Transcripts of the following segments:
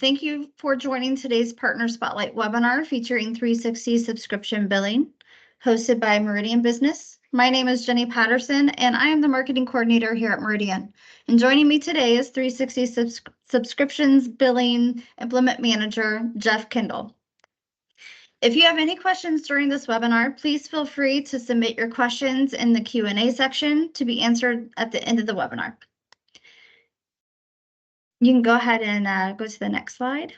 Thank you for joining today's Partner Spotlight webinar featuring 360 subscription billing, hosted by Meridian Business. My name is Jenny Patterson, and I am the marketing coordinator here at Meridian. And joining me today is 360 subscriptions billing implement manager, Jeff Kindle. If you have any questions during this webinar, please feel free to submit your questions in the Q&A section to be answered at the end of the webinar. You can go ahead and go to the next slide.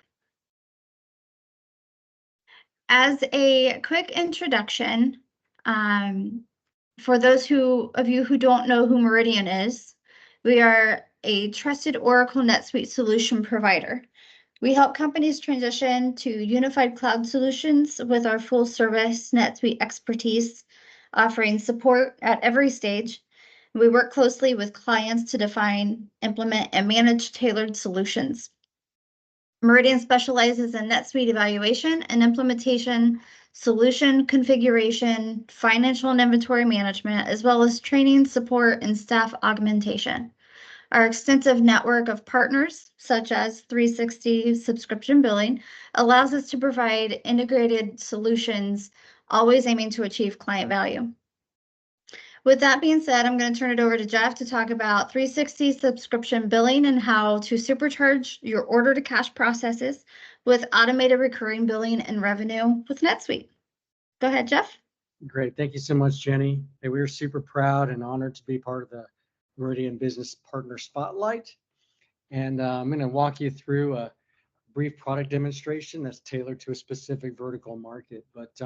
As a quick introduction, for those of you who don't know who Meridian is, we are a trusted Oracle NetSuite solution provider. We help companies transition to unified cloud solutions with our full service NetSuite expertise, offering support at every stage. We work closely with clients to define, implement, and manage tailored solutions. Meridian specializes in NetSuite evaluation and implementation, solution configuration, financial and inventory management, as well as training, support, and staff augmentation. Our extensive network of partners, such as 360 subscription billing, allows us to provide integrated solutions, always aiming to achieve client value. With that being said, I'm going to turn it over to Jeff to talk about 360 subscription billing and how to supercharge your order to cash processes with automated recurring billing and revenue with NetSuite. Go ahead, Jeff. Great. Thank you so much, Jenny. Hey, we are super proud and honored to be part of the Meridian Business Partner Spotlight. And I'm going to walk you through a brief product demonstration that's tailored to a specific vertical market. But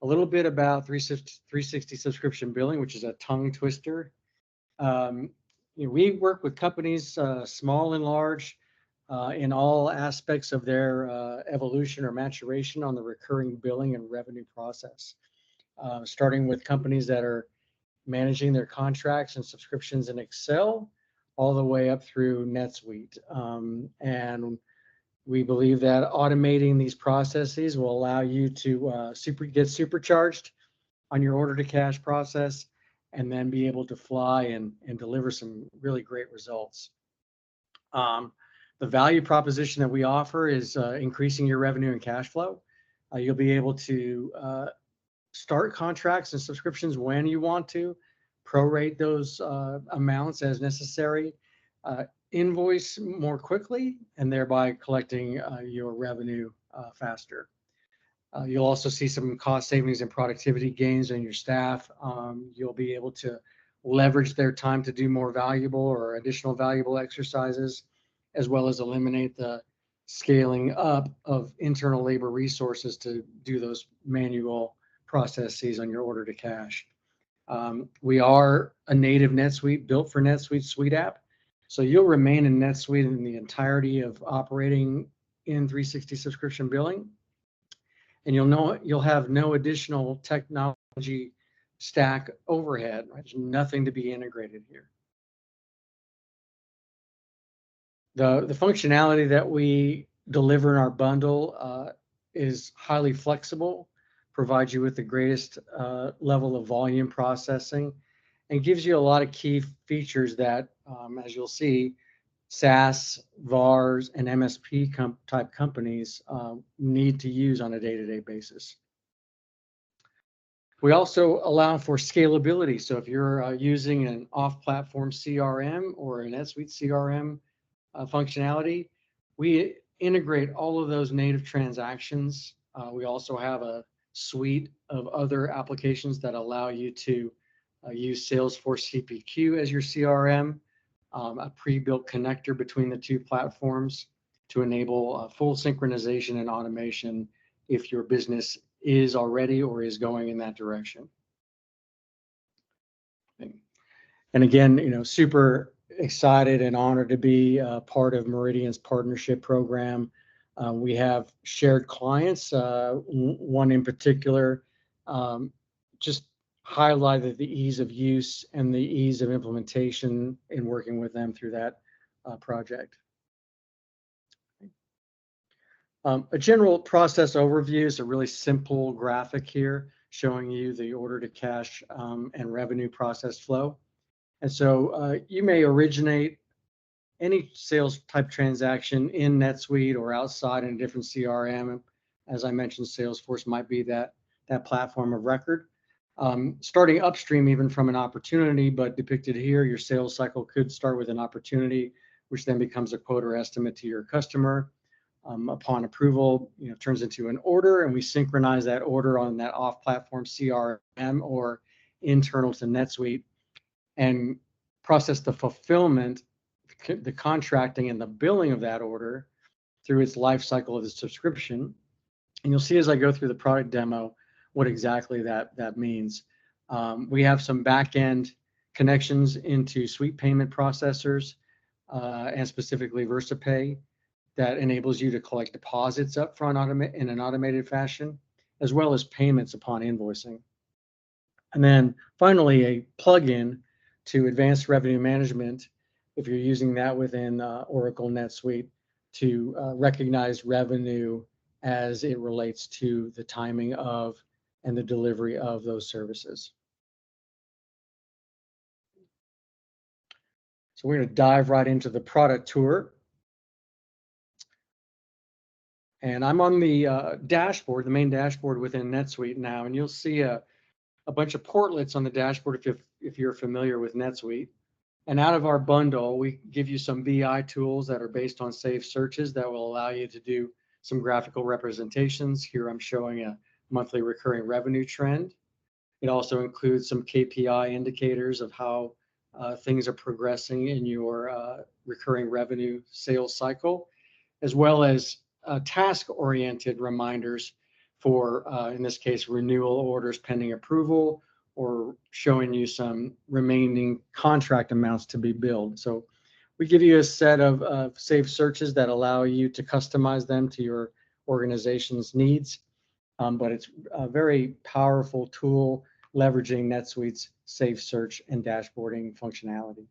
a little bit about 360 subscription billing, which is a tongue twister. We work with companies, small and large, in all aspects of their evolution or maturation on the recurring billing and revenue process. Starting with companies that are managing their contracts and subscriptions in Excel, all the way up through NetSuite. And we believe that automating these processes will allow you to get supercharged on your order to cash process and then be able to fly and deliver some really great results. The value proposition that we offer is increasing your revenue and cash flow. You'll be able to start contracts and subscriptions when you want to, prorate those amounts as necessary, invoice more quickly, and thereby collecting your revenue faster. You'll also see some cost savings and productivity gains in your staff. You'll be able to leverage their time to do more valuable or additional valuable exercises, as well as eliminate the scaling up of internal labor resources to do those manual processes on your order to cash. We are a native NetSuite, built for NetSuite suite app. So you'll remain in NetSuite in the entirety of operating in 360 subscription billing. And you'll have no additional technology stack overhead, right? There's nothing to be integrated here. The functionality that we deliver in our bundle is highly flexible, provides you with the greatest level of volume processing, and gives you a lot of key features that, as you'll see, SaaS, VARs, and MSP type companies need to use on a day-to-day basis. We also allow for scalability. So if you're using an off-platform CRM or a NetSuite CRM functionality, we integrate all of those native transactions. We also have a suite of other applications that allow you to use Salesforce CPQ as your CRM, a pre-built connector between the two platforms to enable full synchronization and automation if your business is already or is going in that direction. And again, super excited and honored to be part of Meridian's partnership program. We have shared clients, one in particular, just highlighted the ease of use and the ease of implementation in working with them through that project. A general process overview is a really simple graphic here showing you the order to cash and revenue process flow. And so you may originate any sales type transaction in NetSuite or outside in a different CRM. As I mentioned, Salesforce might be that platform of record. Starting upstream even from an opportunity, but depicted here, your sales cycle could start with an opportunity, which then becomes a quote or estimate to your customer. Upon approval, turns into an order, and we synchronize that order on that off-platform CRM or internal to NetSuite, and process the fulfillment, the contracting, and the billing of that order through its life cycle of the subscription. And you'll see as I go through the product demo what exactly that means. We have some back-end connections into suite payment processors and specifically VersaPay that enables you to collect deposits up front in an automated fashion, as well as payments upon invoicing. And then finally, a plugin to advanced revenue management, if you're using that within Oracle NetSuite, to recognize revenue as it relates to the timing of and the delivery of those services. So we're going to dive right into the product tour. And I'm on the dashboard, the main dashboard within NetSuite now, and you'll see a bunch of portlets on the dashboard if you're familiar with NetSuite. And out of our bundle, we give you some BI tools that are based on safe searches that will allow you to do some graphical representations. Here I'm showing a monthly recurring revenue trend. It also includes some KPI indicators of how things are progressing in your recurring revenue sales cycle, as well as task-oriented reminders for, in this case, renewal orders pending approval, or showing you some remaining contract amounts to be billed. So we give you a set of safe searches that allow you to customize them to your organization's needs. But it's a very powerful tool leveraging NetSuite's safe search and dashboarding functionality.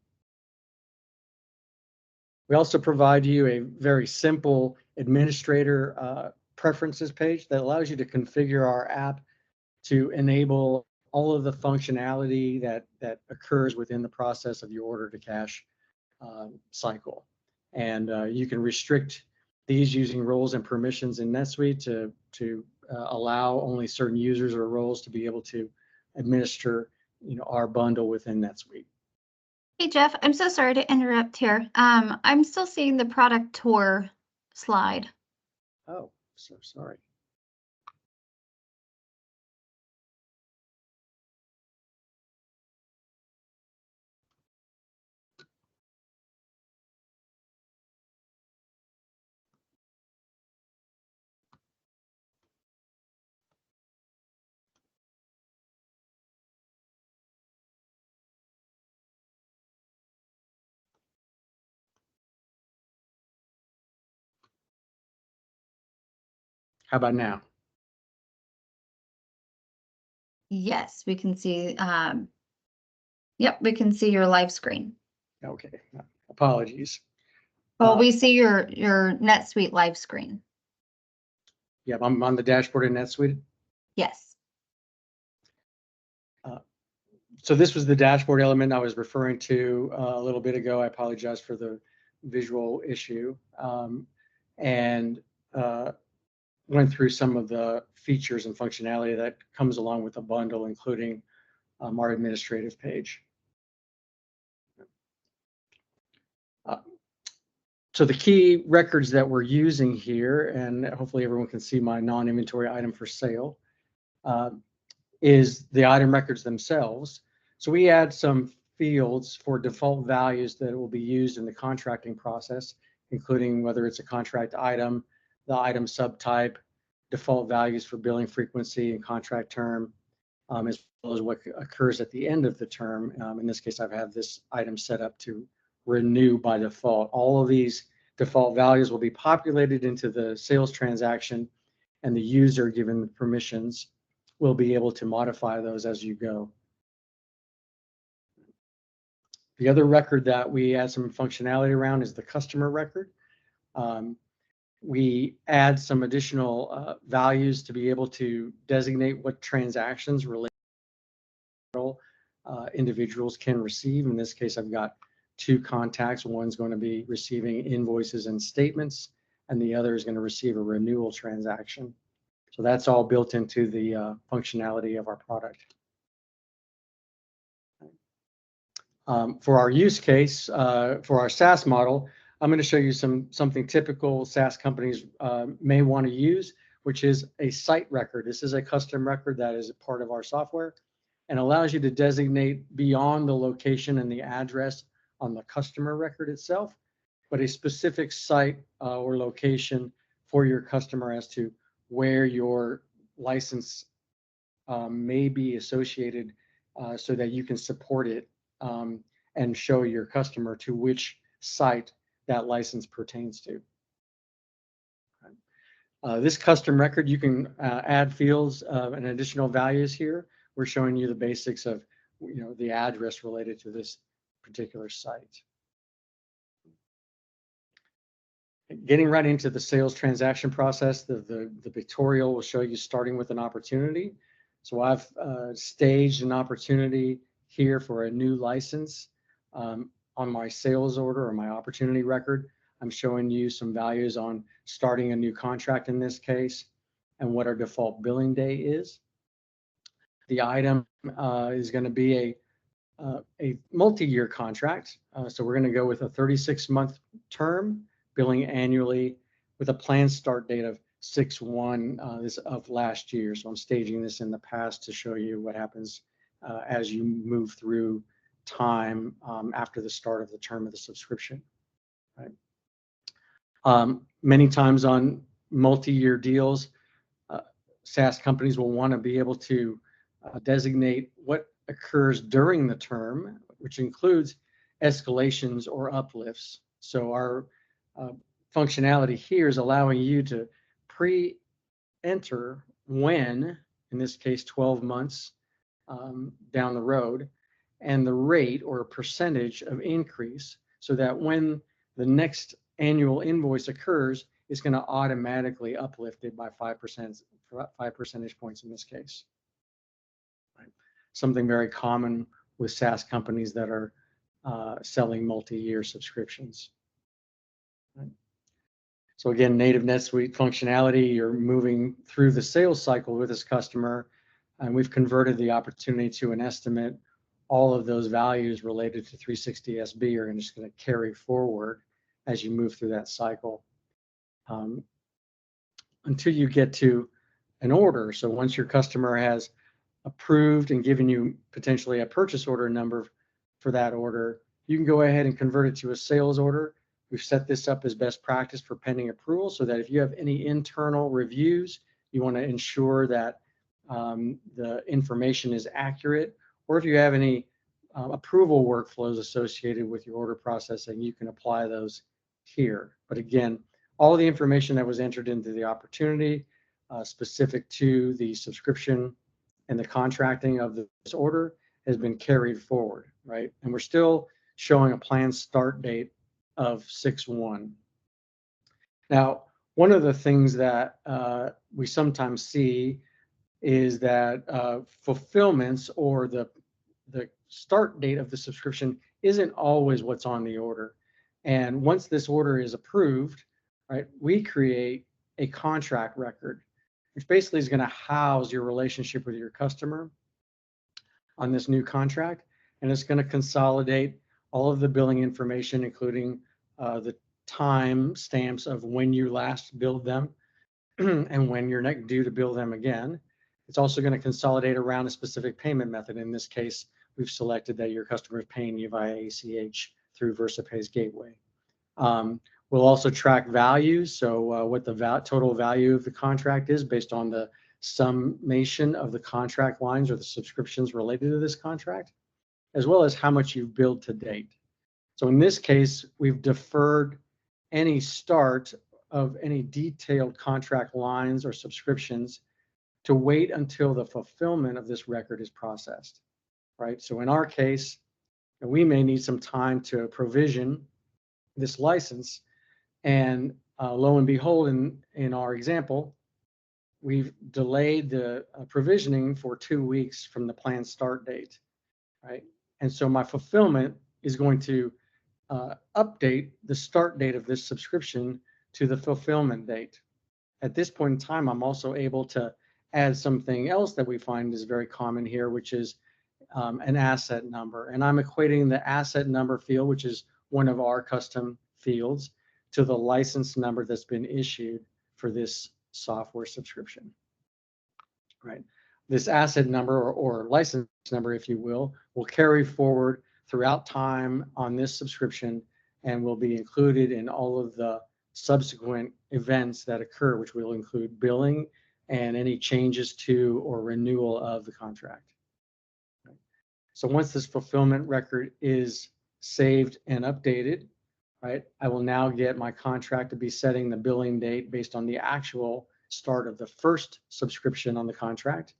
We also provide you a very simple administrator preferences page that allows you to configure our app to enable all of the functionality that occurs within the process of your order to cash cycle. And you can restrict these using roles and permissions in NetSuite to allow only certain users or roles to be able to administer our bundle within NetSuite. Hey, Jeff, I'm so sorry to interrupt here. I'm still seeing the product tour slide. Oh, so sorry. How about now? Yes, we can see. Yep, we can see your live screen. Okay, apologies. Well, we see your NetSuite live screen. Yeah, I'm on the dashboard in NetSuite. Yes. So this was the dashboard element I was referring to a little bit ago. I apologize for the visual issue, and went through some of the features and functionality that comes along with the bundle, including our administrative page. So the key records that we're using here, and hopefully everyone can see my non-inventory item for sale, is the item records themselves. So we add some fields for default values that will be used in the contracting process, including whether it's a contract item, the item subtype, default values for billing frequency and contract term, as well as what occurs at the end of the term. In this case, I've had this item set up to renew by default. All of these default values will be populated into the sales transaction, and the user, given the permissions, will be able to modify those as you go. The other record that we add some functionality around is the customer record. We add some additional values to be able to designate what transactions related individuals can receive. In this case, I've got two contacts. One's going to be receiving invoices and statements, and the other is going to receive a renewal transaction. So that's all built into the functionality of our product. For our use case, for our SaaS model, I'm going to show you something typical SaaS companies may want to use, which is a site record. This is a custom record that is a part of our software and allows you to designate beyond the location and the address on the customer record itself, but a specific site or location for your customer as to where your license may be associated so that you can support it and show your customer to which site that license pertains to. This custom record, you can add fields and additional values here. We're showing you the basics of the address related to this particular site. Getting right into the sales transaction process, the tutorial will show you starting with an opportunity. So I've staged an opportunity here for a new license on my sales order or my opportunity record. I'm showing you some values on starting a new contract in this case and what our default billing day is. The item is going to be a multi-year contract. So we're going to go with a 36-month term, billing annually with a planned start date of 6/1 of last year. So I'm staging this in the past to show you what happens as you move through time after the start of the term of the subscription. Right? Many times on multi-year deals, SaaS companies will want to be able to designate what occurs during the term, which includes escalations or uplifts. So our functionality here is allowing you to pre-enter when, in this case, 12 months down the road, and the rate or percentage of increase, so that when the next annual invoice occurs, it's going to automatically uplift it by 5 percentage points in this case. Right? Something very common with SaaS companies that are selling multi-year subscriptions. Right? So again, native NetSuite functionality, you're moving through the sales cycle with this customer, and we've converted the opportunity to an estimate. All of those values related to 360 SB are just going to carry forward as you move through that cycle until you get to an order. So once your customer has approved and given you potentially a purchase order number for that order, you can go ahead and convert it to a sales order. We've set this up as best practice for pending approval so that if you have any internal reviews, you want to ensure that the information is accurate, or if you have any approval workflows associated with your order processing, you can apply those here. But again, all the information that was entered into the opportunity specific to the subscription and the contracting of this order has been carried forward, right? And we're still showing a planned start date of 6/1. Now, one of the things that we sometimes see is that fulfillments or the start date of the subscription isn't always what's on the order. And once this order is approved, right, we create a contract record, which basically is going to house your relationship with your customer on this new contract. And it's going to consolidate all of the billing information, including the time stamps of when you last billed them and when you're next due to bill them again. It's also going to consolidate around a specific payment method. In this case, we've selected that your customer is paying you via ACH through VersaPay's gateway. We'll also track values, so what the total value of the contract is based on the summation of the contract lines or the subscriptions related to this contract, as well as how much you've billed to date. So in this case, we've deferred any start of any detailed contract lines or subscriptions to wait until the fulfillment of this record is processed, right? So in our case, we may need some time to provision this license, and lo and behold, in our example, we've delayed the provisioning for 2 weeks from the planned start date, right? And so my fulfillment is going to update the start date of this subscription to the fulfillment date. At this point in time, I'm also able to add something else that we find is very common here, which is an asset number. And I'm equating the asset number field, which is one of our custom fields, to the license number that's been issued for this software subscription, right? This asset number or license number, if you will carry forward throughout time on this subscription and will be included in all of the subsequent events that occur, which will include billing and any changes to or renewal of the contract. So once this fulfillment record is saved and updated, right, I will now get my contract to be setting the billing date based on the actual start of the first subscription on the contract,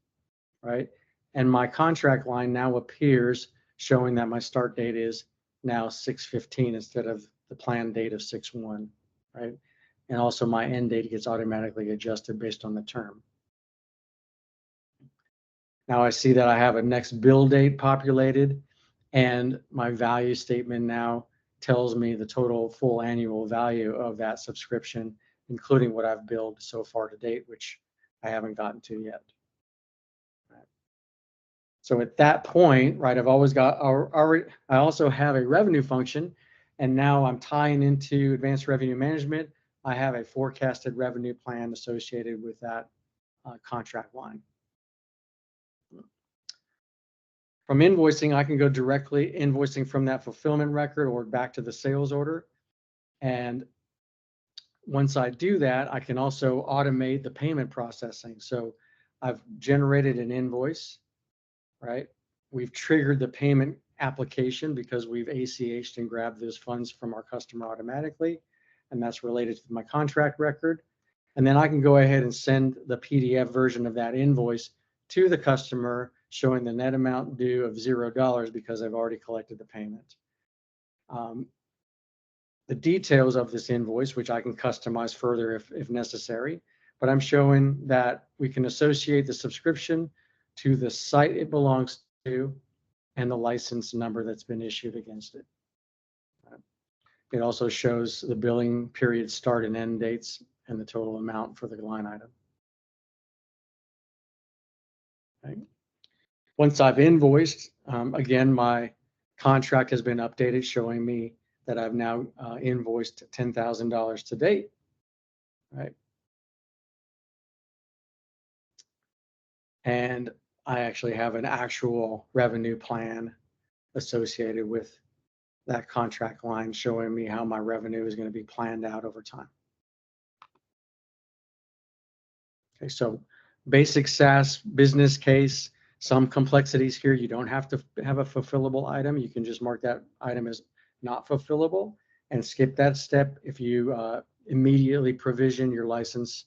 right? And my contract line now appears showing that my start date is now 6/15 instead of the planned date of 6/1, right? And also my end date gets automatically adjusted based on the term. Now I see that I have a next bill date populated, and my value statement now tells me the total full annual value of that subscription, including what I've billed so far to date, which I haven't gotten to yet. Right. So at that point, right, I've always got I also have a revenue function, and now I'm tying into advanced revenue management. I have a forecasted revenue plan associated with that contract line. From invoicing, I can go directly invoicing from that fulfillment record or back to the sales order. And once I do that, I can also automate the payment processing. So I've generated an invoice, right? We've triggered the payment application because we've ACH'd and grabbed those funds from our customer automatically. And that's related to my contract record. And then I can go ahead and send the PDF version of that invoice to the customer, showing the net amount due of $0 because I've already collected the payment. The details of this invoice, which I can customize further if necessary, but I'm showing that we can associate the subscription to the site it belongs to and the license number that's been issued against it. It also shows the billing period start and end dates and the total amount for the line item. Okay. Once I've invoiced, again, my contract has been updated, showing me that I've now invoiced $10,000 to date, right? And I actually have an actual revenue plan associated with that contract line, showing me how my revenue is going to be planned out over time. Okay, so basic SaaS business case, some complexities here. You don't have to have a fulfillable item. You can just mark that item as not fulfillable and skip that step if you immediately provision your license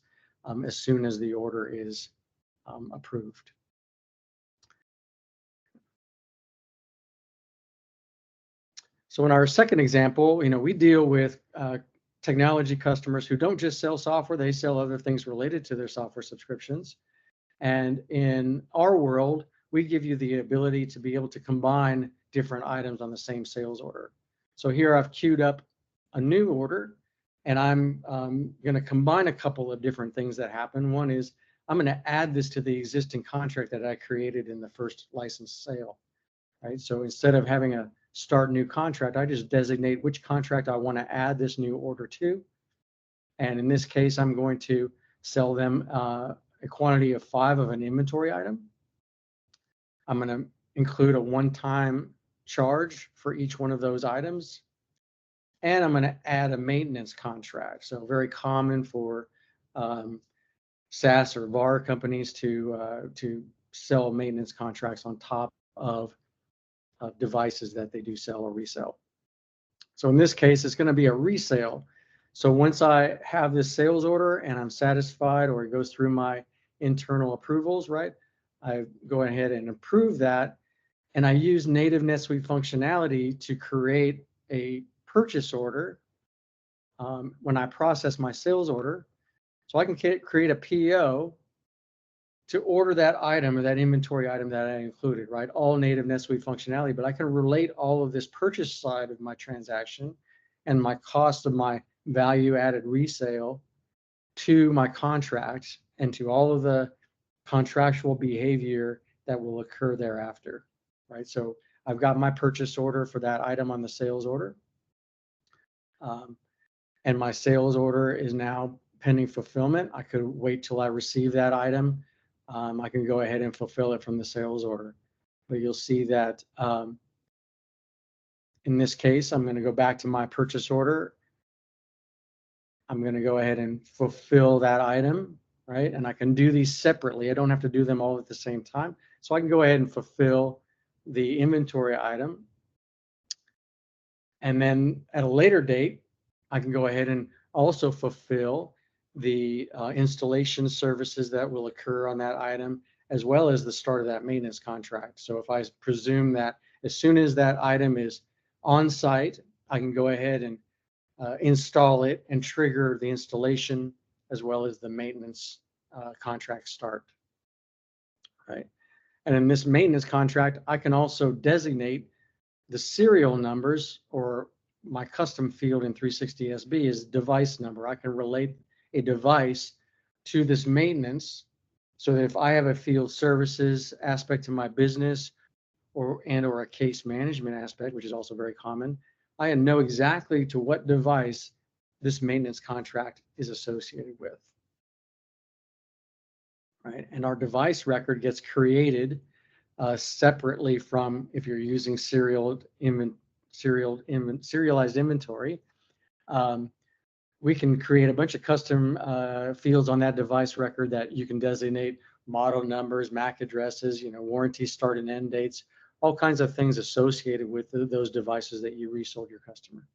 as soon as the order is approved. So in our second example, we deal with technology customers who don't just sell software, they sell other things related to their software subscriptions. And in our world, we give you the ability to be able to combine different items on the same sales order. So here I've queued up a new order, and I'm going to combine a couple of different things that happen. One is I'm going to add this to the existing contract that I created in the first license sale, right? So instead of having a start new contract, I just designate which contract I want to add this new order to. And in this case, I'm going to sell them a quantity of 5 of an inventory item. I'm going to include a one-time charge for each one of those items. And I'm going to add a maintenance contract. So very common for SaaS or VAR companies to sell maintenance contracts on top of devices that they do sell or resell. So in this case, it's going to be a resale. So once I have this sales order and I'm satisfied, or it goes through my internal approvals, right, I go ahead and approve that, and I use native NetSuite functionality to create a purchase order when I process my sales order. So I can create a PO to order that item or that inventory item that I included, right? All native NetSuite functionality, but I can relate all of this purchase side of my transaction and my cost of my value added resale to my contract and to all of the contractual behavior that will occur thereafter, right? So I've got my purchase order for that item on the sales order. And my sales order is now pending fulfillment. I could wait till I receive that item. I can go ahead and fulfill it from the sales order. But you'll see that in this case, I'm going to go back to my purchase order. I'm going to go ahead and fulfill that item, right? And I can do these separately. I don't have to do them all at the same time. So I can go ahead and fulfill the inventory item. And then at a later date, I can go ahead and also fulfill the installation services that will occur on that item, as well as the start of that maintenance contract. So if I presume that as soon as that item is on site, I can go ahead and install it and trigger the installation as well as the maintenance contract start, right? And in this maintenance contract, I can also designate the serial numbers, or my custom field in 360SB is device number. I can relate a device to this maintenance so that if I have a field services aspect to my business or a case management aspect, which is also very common, I know exactly to what device this maintenance contract is associated with, right? And our device record gets created separately from if you're using serialized inventory. We can create a bunch of custom fields on that device record that you can designate model numbers, MAC addresses, warranty start and end dates, all kinds of things associated with those devices that you resold your customer.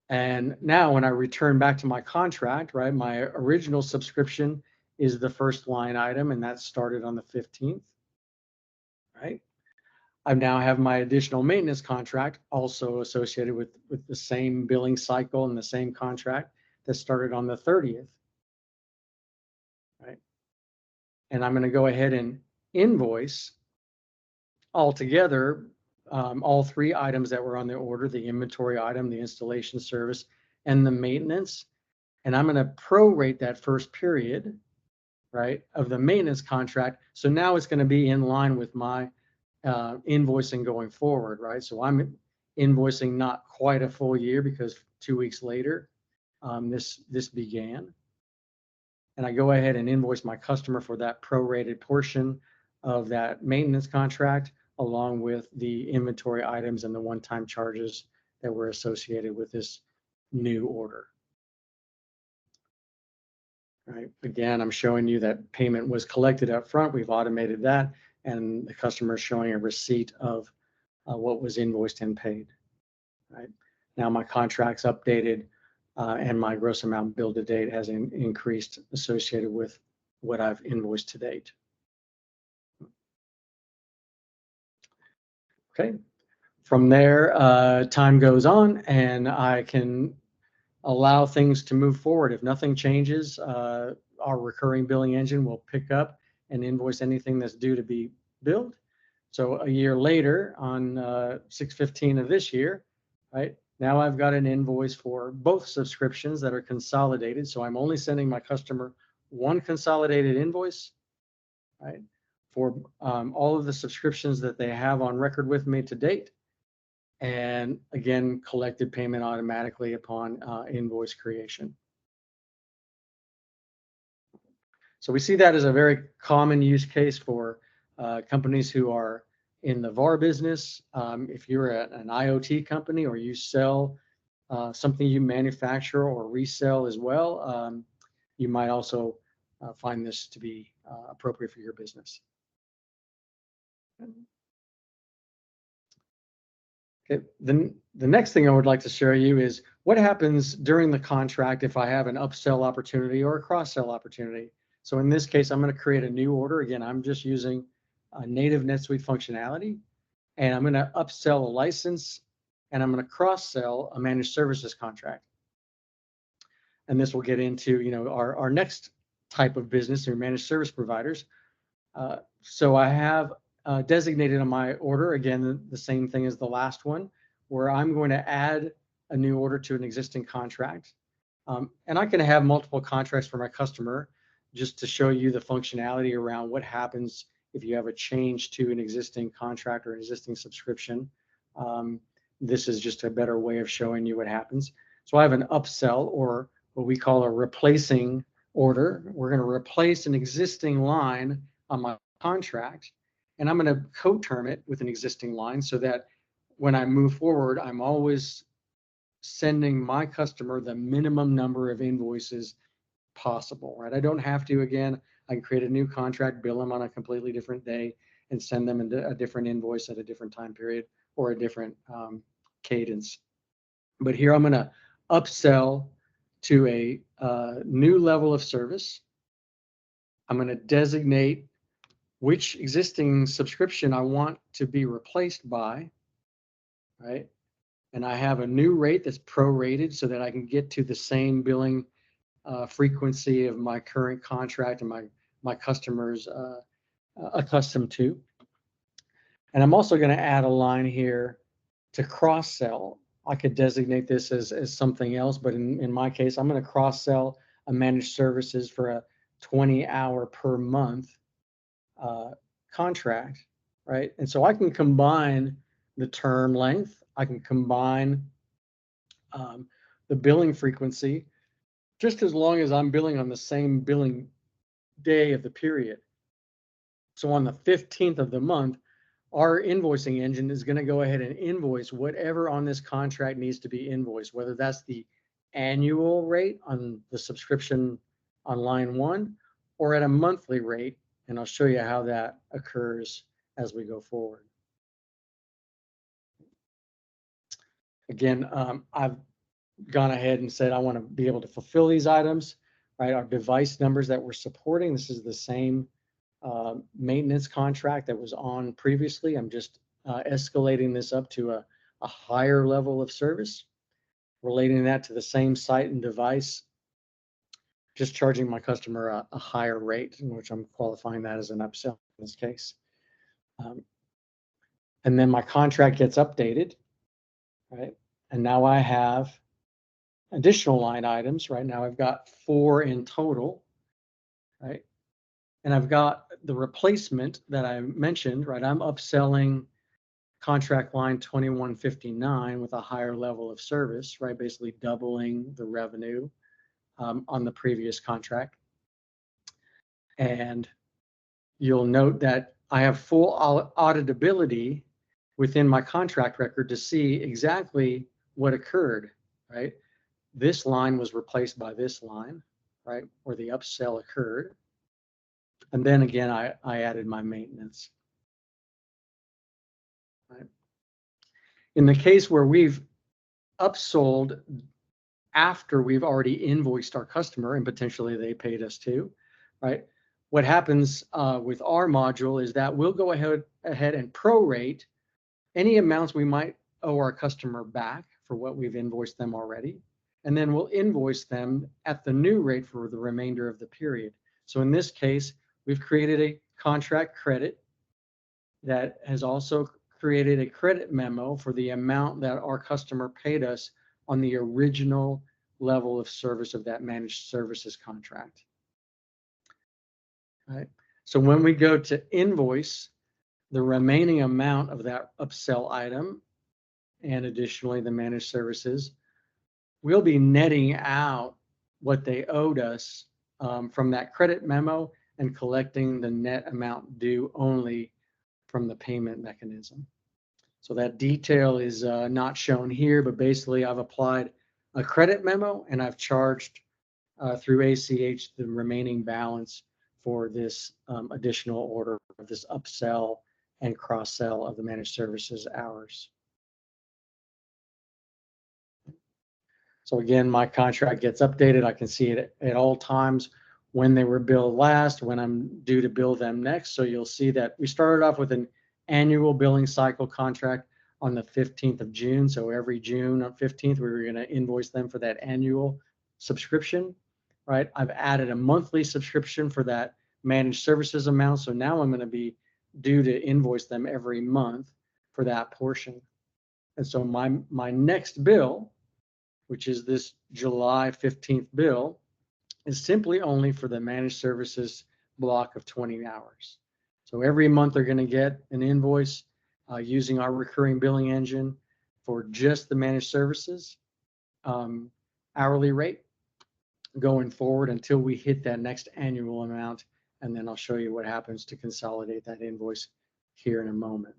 And now when I return back to my contract, right, my original subscription is the first line item, and that started on the 15th, right? I now have my additional maintenance contract also associated with the same billing cycle and the same contract that started on the 30th, right? And I'm going to go ahead and invoice altogether all three items that were on the order: the inventory item, the installation service, and the maintenance. And I'm going to prorate that first period, right, of the maintenance contract. So now it's going to be in line with my invoicing going forward, right? So I'm invoicing not quite a full year because 2 weeks later this began. And I go ahead and invoice my customer for that prorated portion of that maintenance contract, along with the inventory items and the one-time charges that were associated with this new order. Right. Again, I'm showing you that payment was collected up front. We've automated that, and the customer is showing a receipt of what was invoiced and paid. Right. Now my contract's updated, and my gross amount billed to date has increased associated with what I've invoiced to date. Okay. From there, time goes on, and I can allow things to move forward. If nothing changes, our recurring billing engine will pick up and invoice anything that's due to be billed. So a year later, on 6/15 of this year, right, now I've got an invoice for both subscriptions that are consolidated. So I'm only sending my customer one consolidated invoice, right, for all of the subscriptions that they have on record with me to date. And again, collected payment automatically upon invoice creation. So we see that as a very common use case for companies who are in the VAR business. If you're an IoT company or you sell something you manufacture or resell as well, you might also find this to be appropriate for your business. Okay, the next thing I would like to show you is what happens during the contract if I have an upsell opportunity or a cross-sell opportunity. So in this case, I'm going to create a new order. Again, I'm just using a native NetSuite functionality, and I'm going to upsell a license, and I'm going to cross-sell a managed services contract. and this will get into, our next type of business, or managed service providers. So I have designated on my order, again, the same thing as the last one, where I'm going to add a new order to an existing contract. And I can have multiple contracts for my customer, just to show you the functionality around what happens if you have a change to an existing contract or an existing subscription. This is just a better way of showing you what happens. So I have an upsell, or what we call a replacing order. We're going to replace an existing line on my contract, and I'm going to co-term it with an existing line, so that when I move forward, I'm always sending my customer the minimum number of invoices possible, right? I don't have to, again, I can create a new contract, bill them on a completely different day, and send them a different invoice at a different time period, or a different cadence. But here I'm going to upsell to a new level of service. I'm going to designate which existing subscription I want to be replaced by, right? And I have a new rate that's prorated, so that I can get to the same billing frequency of my current contract and my customers accustomed to. And I'm also going to add a line here to cross-sell. I could designate this as something else, but in my case, I'm going to cross-sell a managed services for a 20-hour per month contract, right? And so I can combine the term length, I can combine the billing frequency, just as long as I'm billing on the same billing day of the period. So on the 15th of the month, our invoicing engine is going to go ahead and invoice whatever on this contract needs to be invoiced, whether that's the annual rate on the subscription on line 1, or at a monthly rate. And I'll show you how that occurs as we go forward. Again, I've gone ahead and said I want to be able to fulfill these items, right? Our device numbers that we're supporting, this is the same maintenance contract that was on previously. I'm just escalating this up to a higher level of service, relating that to the same site and device, just charging my customer a higher rate, in which I'm qualifying that as an upsell in this case. And then my contract gets updated, right? And now I have additional line items. Right now I've got 4 in total, right? And I've got the replacement that I mentioned, right? I'm upselling contract line 2159 with a higher level of service, right? Basically doubling the revenue on the previous contract. And you'll note that I have full auditability within my contract record to see exactly what occurred, right? This line was replaced by this line, right? Where the upsell occurred. And then again, I added my maintenance. Right? In the case where we've upsold after we've already invoiced our customer and potentially they paid us too, right? What happens with our module is that we'll go ahead and prorate any amounts we might owe our customer back for what we've invoiced them already. And then we'll invoice them at the new rate for the remainder of the period. So in this case, we've created a contract credit that has also created a credit memo for the amount that our customer paid us on the original level of service of that managed services contract. Right. So when we go to invoice the remaining amount of that upsell item, and additionally the managed services, we'll be netting out what they owed us from that credit memo and collecting the net amount due only from the payment mechanism. So that detail is not shown here, but basically I've applied a credit memo and I've charged through ACH the remaining balance for this additional order of this upsell and cross-sell of the managed services hours. So again, my contract gets updated. I can see it at all times when they were billed last, when I'm due to bill them next. So you'll see that we started off with an annual billing cycle contract on the 15th of June. So every June on 15th, we were going to invoice them for that annual subscription, right? I've added a monthly subscription for that managed services amount. So now I'm going to be due to invoice them every month for that portion. And so my next bill, which is this July 15th bill, is simply only for the managed services block of 20 hours. So every month they're going to get an invoice using our recurring billing engine for just the managed services hourly rate going forward until we hit that next annual amount. And then I'll show you what happens to consolidate that invoice here in a moment.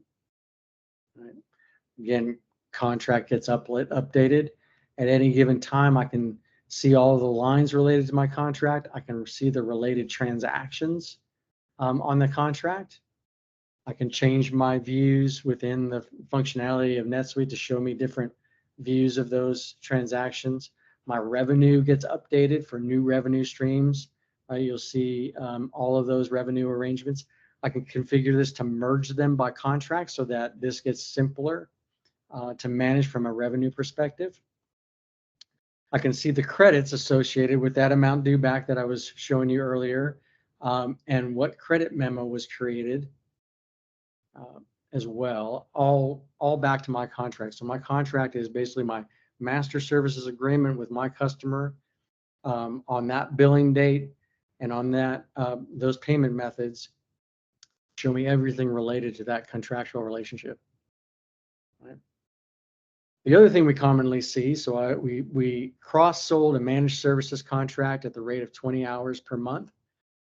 Right. Again, contract gets updated. At any given time, I can see all the lines related to my contract. I can see the related transactions on the contract. I can change my views within the functionality of NetSuite to show me different views of those transactions. My revenue gets updated for new revenue streams. You'll see all of those revenue arrangements. I can configure this to merge them by contract so that this gets simpler to manage from a revenue perspective. I can see the credits associated with that amount due back that I was showing you earlier, and what credit memo was created as well, all back to my contract. So my contract is basically my master services agreement with my customer on that billing date, and on that those payment methods show me everything related to that contractual relationship. Right. The other thing we commonly see, so we cross-sold a managed services contract at the rate of 20 hours per month.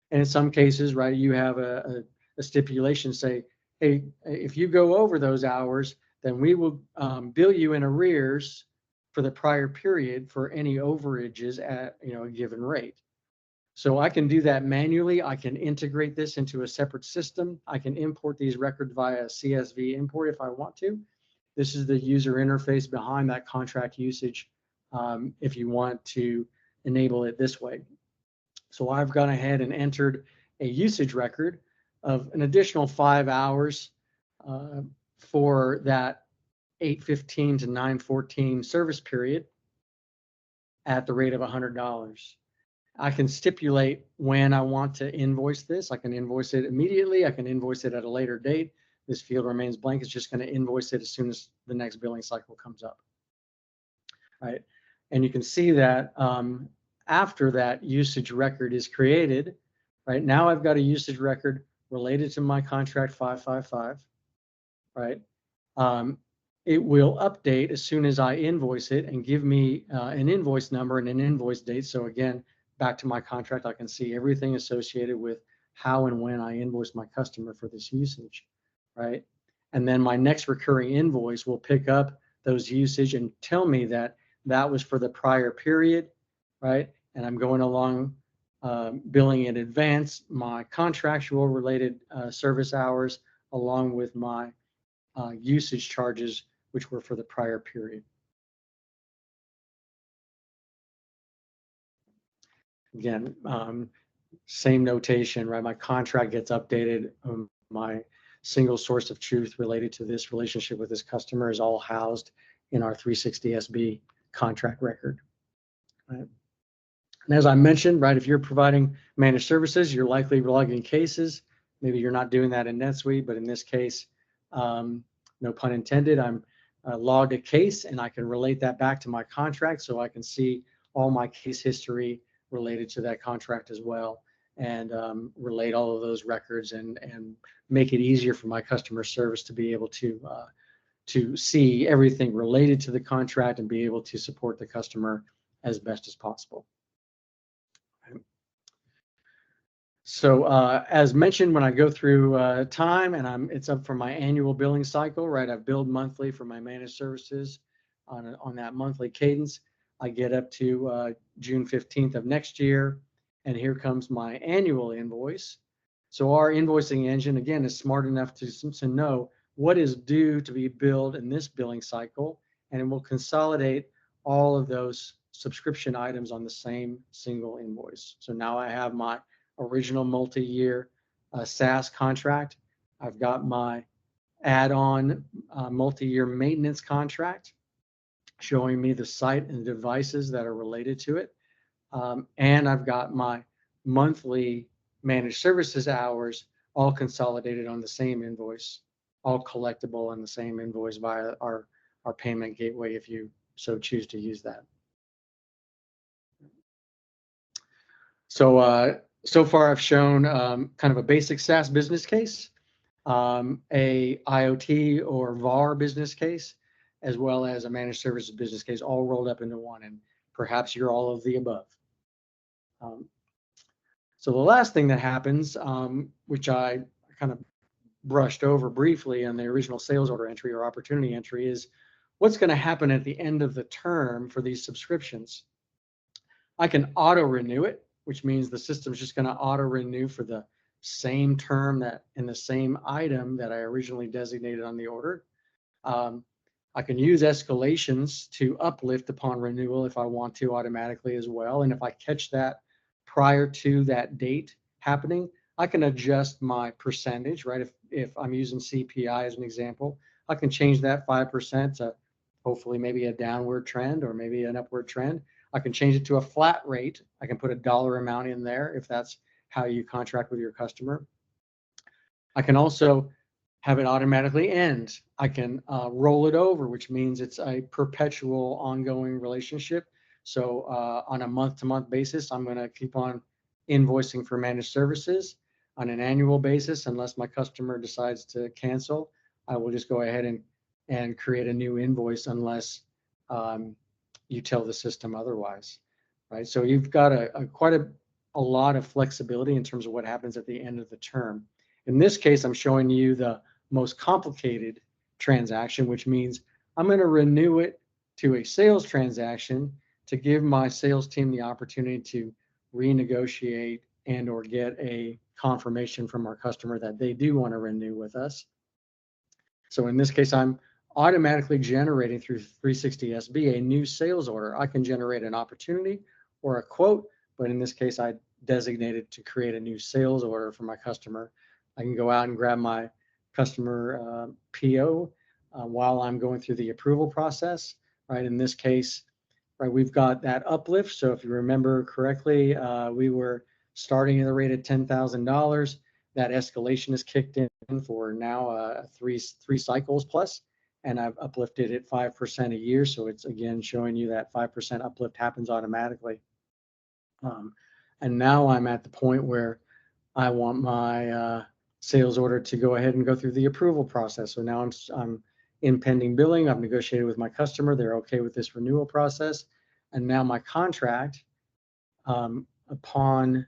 And in some cases, right, you have a stipulation say, hey, if you go over those hours, then we will bill you in arrears for the prior period for any overages at a given rate. So I can do that manually. I can integrate this into a separate system. I can import these records via CSV import if I want to. This is the user interface behind that contract usage if you want to enable it this way. So I've gone ahead and entered a usage record of an additional 5 hours for that 8:15 to 9:14 service period at the rate of $100. I can stipulate when I want to invoice this. I can invoice it immediately. I can invoice it at a later date. This field remains blank. It's just going to invoice it as soon as the next billing cycle comes up. Right. And you can see that after that usage record is created, right, now I've got a usage record related to my contract 555, right? It will update as soon as I invoice it and give me an invoice number and an invoice date. So again, back to my contract, I can see everything associated with how and when I invoice my customer for this usage, right? And then my next recurring invoice will pick up those usage and tell me that that was for the prior period, right? And I'm going along billing in advance my contractual related service hours along with my usage charges, which were for the prior period. Again, same notation, right? My contract gets updated. My single source of truth related to this relationship with this customer is all housed in our 360SB contract record. Right? And as I mentioned, right, if you're providing managed services, you're likely logging cases. Maybe you're not doing that in NetSuite, but in this case, no pun intended, I'm logged a case and I can relate that back to my contract so I can see all my case history related to that contract as well, and relate all of those records and make it easier for my customer service to be able to see everything related to the contract and be able to support the customer as best as possible. So as mentioned, when I go through time and it's up for my annual billing cycle, right? I've billed monthly for my managed services on that monthly cadence. I get up to June 15th of next year, and here comes my annual invoice. So our invoicing engine, again, is smart enough to know what is due to be billed in this billing cycle, and it will consolidate all of those subscription items on the same single invoice. So now I have my original multi-year SaaS contract. I've got my add-on multi-year maintenance contract showing me the site and devices that are related to it. and I've got my monthly managed services hours all consolidated on the same invoice, all collectible on the same invoice via our payment gateway if you so choose to use that. So so far I've shown kind of a basic SaaS business case, a IoT or VAR business case, as well as a managed services business case, all rolled up into one, and perhaps you're all of the above. So the last thing that happens, which I kind of brushed over briefly on the original sales order entry or opportunity entry, is what's going to happen at the end of the term for these subscriptions. I can auto renew it, which means the system's just going to auto renew for the same term that in the same item that I originally designated on the order. I can use escalations to uplift upon renewal if I want to automatically as well. And if I catch that prior to that date happening, I can adjust my percentage, right? If I'm using CPI as an example, I can change that 5% to hopefully maybe a downward trend or maybe an upward trend. I can change it to a flat rate. I can put a dollar amount in there if that's how you contract with your customer. I can also have it automatically end. I can roll it over, which means it's a perpetual ongoing relationship. So on a month-to-month basis, I'm going to keep on invoicing for managed services. On an annual basis, unless my customer decides to cancel, I will just go ahead and create a new invoice unless you tell the system otherwise, right? So you've got quite a lot of flexibility in terms of what happens at the end of the term. In this case, I'm showing you the most complicated transaction, which means I'm going to renew it to a sales transaction to give my sales team the opportunity to renegotiate and or get a confirmation from our customer that they do want to renew with us. So in this case, I'm automatically generating through 360SB a new sales order. I can generate an opportunity or a quote, but in this case, I designated to create a new sales order for my customer. I can go out and grab my customer PO while I'm going through the approval process, right? In this case, right, we've got that uplift. So if you remember correctly, we were starting at the rate of $10,000. That escalation is kicked in for now three cycles plus, and I've uplifted it 5% a year. So it's again showing you that 5% uplift happens automatically. And now I'm at the point where I want my sales order to go ahead and go through the approval process. So now I'm in pending billing. I've negotiated with my customer. They're okay with this renewal process. And now my contract, upon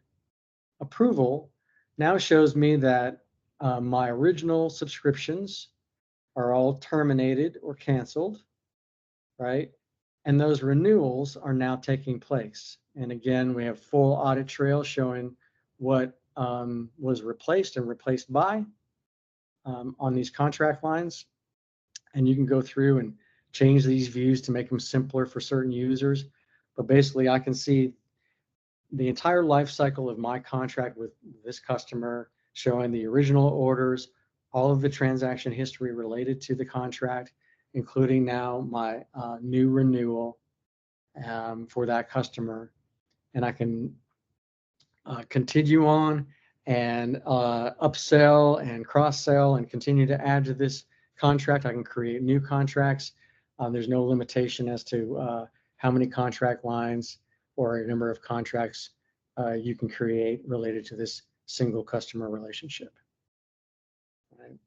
approval, now shows me that my original subscriptions are all terminated or canceled, right? And those renewals are now taking place. And again, we have full audit trail showing what was replaced and replaced by on these contract lines. And you can go through and change these views to make them simpler for certain users. But basically, I can see the entire life cycle of my contract with this customer, showing the original orders, all of the transaction history related to the contract, including now my new renewal for that customer. And I can continue on and upsell and cross-sell and continue to add to this contract. I can create new contracts. There's no limitation as to how many contract lines or a number of contracts you can create related to this single customer relationship. Right?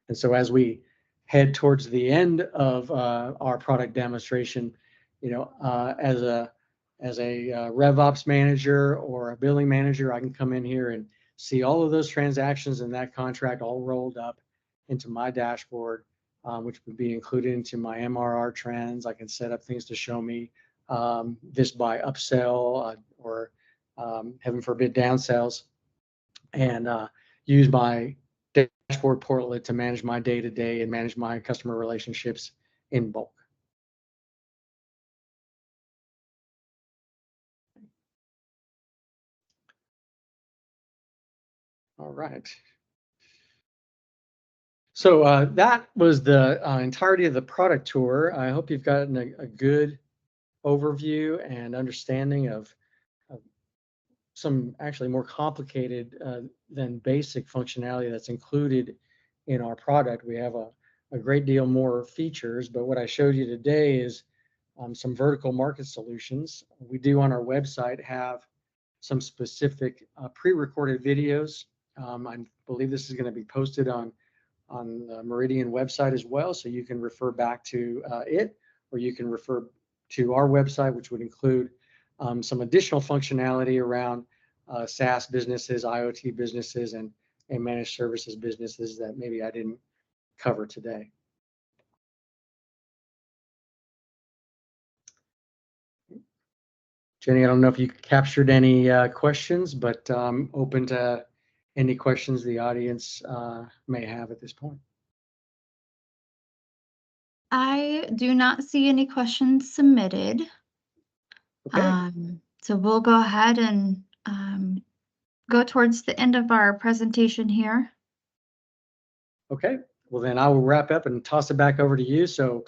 And so as we head towards the end of our product demonstration, you know, as a RevOps manager or a billing manager, I can come in here and see all of those transactions in that contract all rolled up into my dashboard, which would be included into my MRR trends. I can set up things to show me this by upsell or heaven forbid downsells, and use my dashboard portlet to manage my day-to-day and manage my customer relationships in bulk. All right. So that was the entirety of the product tour. I hope you've gotten a good overview and understanding of some actually more complicated than basic functionality that's included in our product. We have a great deal more features, but what I showed you today is some vertical market solutions. We do on our website have some specific pre-recorded videos. I believe this is going to be posted on the Meridian website as well, so you can refer back to it, or you can refer to our website, which would include some additional functionality around SaaS businesses, IoT businesses, and managed services businesses that maybe I didn't cover today. Jenny, I don't know if you captured any questions, but open to any questions the audience may have at this point. I do not see any questions submitted. Okay. So we'll go ahead and go towards the end of our presentation here. Okay. Well, then I will wrap up and toss it back over to you. So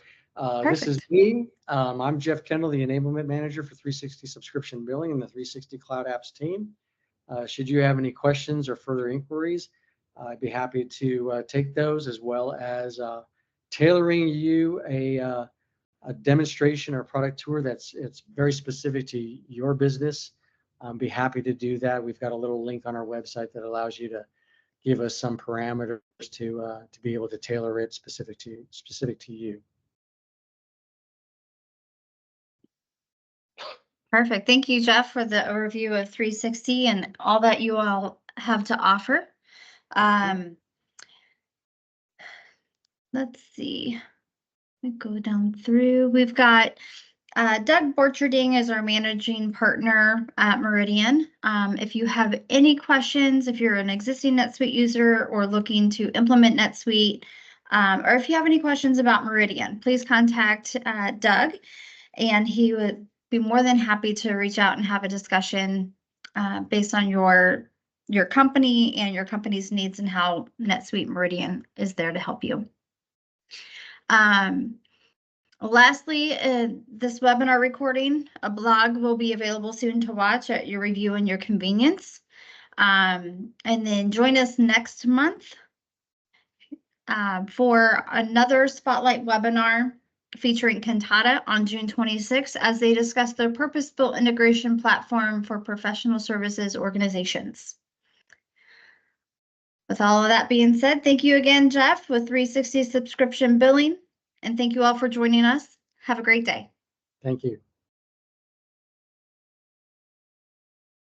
this is me. I'm Jeff Kendall, the Enablement Manager for 360 Subscription Billing and the 360 Cloud Apps team. Should you have any questions or further inquiries, I'd be happy to take those, as well as tailoring you a demonstration or product tour it's very specific to your business. Be happy to do that. We've got a little link on our website that allows you to give us some parameters to be able to tailor it specific to you. Perfect. Thank you, Jeff, for the overview of 360 and all that you all have to offer. Let's see. We go down through. We've got Doug Borcherding is our managing partner at Meridian. If you have any questions, if you're an existing NetSuite user or looking to implement NetSuite, or if you have any questions about Meridian, please contact Doug, and he would be more than happy to reach out and have a discussion based on your company and your company's needs and how NetSuite Meridian is there to help you. Lastly, this webinar recording, a blog will be available soon to watch at your review and your convenience. And then join us next month for another Spotlight webinar featuring Cantata on June 26th as they discuss their purpose-built integration platform for professional services organizations. With all of that being said, thank you again, Jeff, with 360 Subscription Billing. And thank you all for joining us. Have a great day. Thank you.